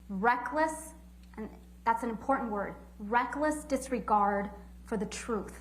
reckless, and that's an important word, reckless disregard for the truth.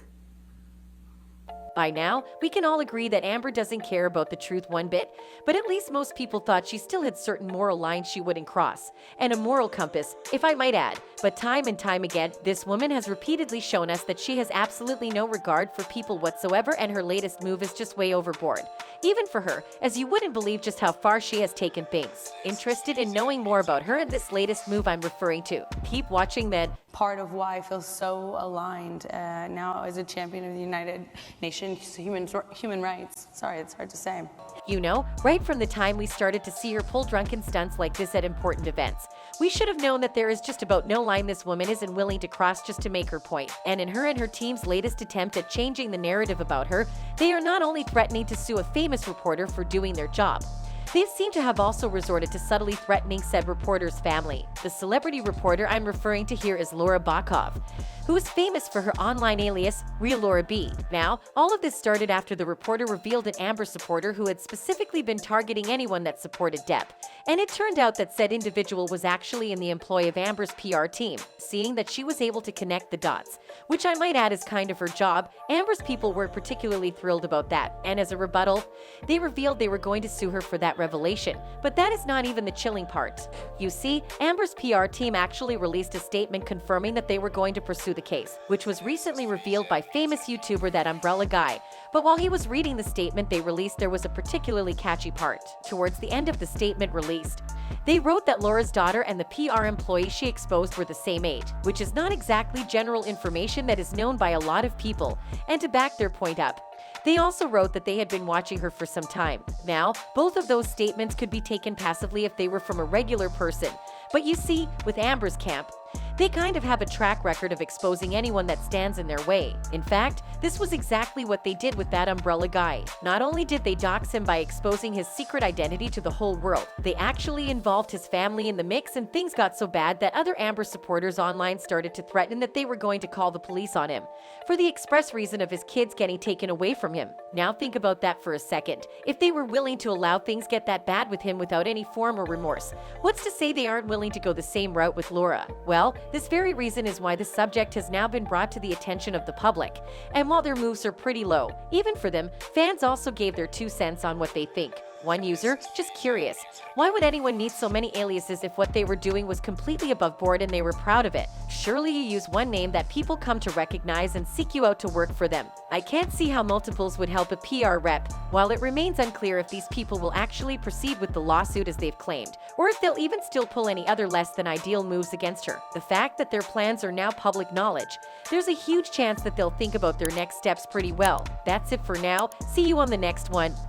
By now, we can all agree that Amber doesn't care about the truth one bit, but at least most people thought she still had certain moral lines she wouldn't cross, and a moral compass, if I might add. But time and time again, this woman has repeatedly shown us that she has absolutely no regard for people whatsoever, and her latest move is just way overboard. Even for her, as you wouldn't believe just how far she has taken things. Interested in knowing more about her and this latest move I'm referring to? Keep watching then. Part of why I feel so aligned now as a champion of the United Nations human rights. Sorry, it's hard to say. You know, right from the time we started to see her pull drunken stunts like this at important events, we should have known that there is just about no line this woman isn't willing to cross just to make her point. And in her and her team's latest attempt at changing the narrative about her, they are not only threatening to sue a famous reporter for doing their job, they seem to have also resorted to subtly threatening said reporter's family. The celebrity reporter I'm referring to here is Laura Bacov, who is famous for her online alias, Real Laura B. Now, all of this started after the reporter revealed an Amber supporter who had specifically been targeting anyone that supported Depp. And it turned out that said individual was actually in the employ of Amber's PR team. Seeing that she was able to connect the dots, which I might add is kind of her job, Amber's people were particularly thrilled about that. And as a rebuttal, they revealed they were going to sue her for that revelation. But that is not even the chilling part. You see, Amber's PR team actually released a statement confirming that they were going to pursue the case, which was recently revealed by famous YouTuber That Umbrella Guy. But while he was reading the statement they released, there was a particularly catchy part. Towards the end of the statement released, they wrote that Laura's daughter and the PR employee she exposed were the same age, which is not exactly general information that is known by a lot of people. And to back their point up, they also wrote that they had been watching her for some time. Now, both of those statements could be taken passively if they were from a regular person. But you see, with Amber's camp, they kind of have a track record of exposing anyone that stands in their way. In fact, this was exactly what they did with That Umbrella Guy. Not only did they dox him by exposing his secret identity to the whole world, they actually involved his family in the mix, and things got so bad that other Amber supporters online started to threaten that they were going to call the police on him for the express reason of his kids getting taken away from him. Now think about that for a second. If they were willing to allow things get that bad with him without any form or remorse, what's to say they aren't willing to go the same route with Laura? Well, this very reason is why the subject has now been brought to the attention of the public. And while their moves are pretty low, even for them, fans also gave their 2 cents on what they think. One user, just curious, why would anyone need so many aliases if what they were doing was completely above board and they were proud of it? Surely you use one name that people come to recognize and seek you out to work for them. I can't see how multiples would help a PR rep, while it remains unclear if these people will actually proceed with the lawsuit as they've claimed, or if they'll even still pull any other less than ideal moves against her. The fact that their plans are now public knowledge, there's a huge chance that they'll think about their next steps pretty well. That's it for now. See you on the next one.